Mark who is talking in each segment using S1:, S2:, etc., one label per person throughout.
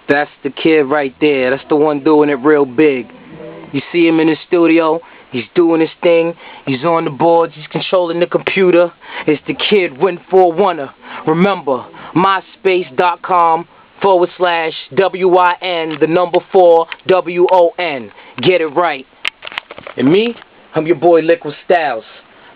S1: That's the kid right there. That's the one doing it real big. You see him in the studio. He's doing his thing. He's on the boards. He's controlling the computer. It's the kid Win4Wonder. Remember, myspace.com/WIN, the number 4 WON. Get it right. And me, I'm your boy Liquid Styles.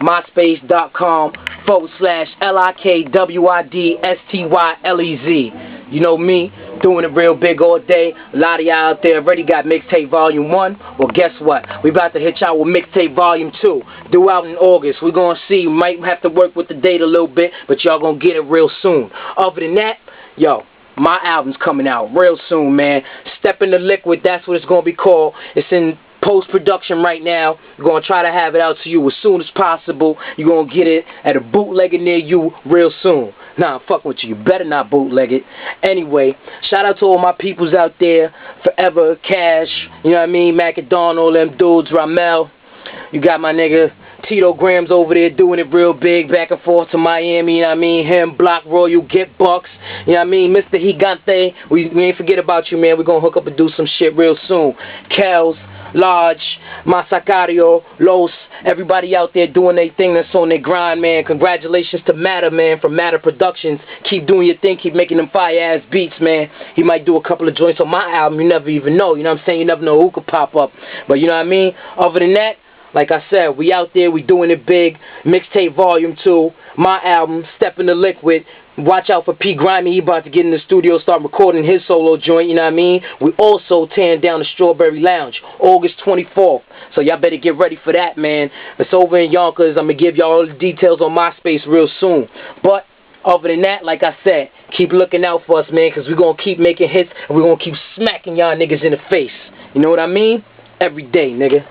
S1: myspace.com/LIKWIDSTYLEZ. You know me, doing it real big all day. A lot of y'all out there already got Mixtape Volume 1. Well, guess what? We about to hit y'all with Mixtape Volume 2. Due out in August. We're going to see. We might have to work with the date a little bit, but y'all going to get it real soon. Other than that, yo, my album's coming out real soon, man. Step in the Liquid, that's what it's going to be called. It's in post-production right now. We're going to try to have it out to you as soon as possible. You're going to get it at a bootlegger near you real soon. Nah, I'm fucking with you. You better not bootleg it. Anyway, shout out to all my peoples out there. Forever Cash, you know what I mean? Macadon, all them dudes, Ramel. You got my nigga Tito Grams over there doing it real big, back and forth to Miami, you know what I mean? Him, Block Royal, Get Bucks, you know what I mean? Mr. Gigante, we ain't forget about you, man. We're going to hook up and do some shit real soon. Kels, Large, Masacario, Los, everybody out there doing their thing that's on their grind, man. Congratulations to Matter, man, from Matter Productions. Keep doing your thing, keep making them fire-ass beats, man. He might do a couple of joints on my album, you never even know, you know what I'm saying? You never know who could pop up. But you know what I mean? Other than that, like I said, we out there, we doing it big. Mixtape Volume 2, my album, Step in the Liquid. Watch out for P. Grimy. He about to get in the studio, start recording his solo joint, you know what I mean? We also tearing down the Strawberry Lounge, August 24th. So y'all better get ready for that, man. It's over in Yonkers. I'm going to give y'all all the details on MySpace real soon. But other than that, like I said, keep looking out for us, man, because we're going to keep making hits, and we're going to keep smacking y'all niggas in the face. You know what I mean? Every day, nigga.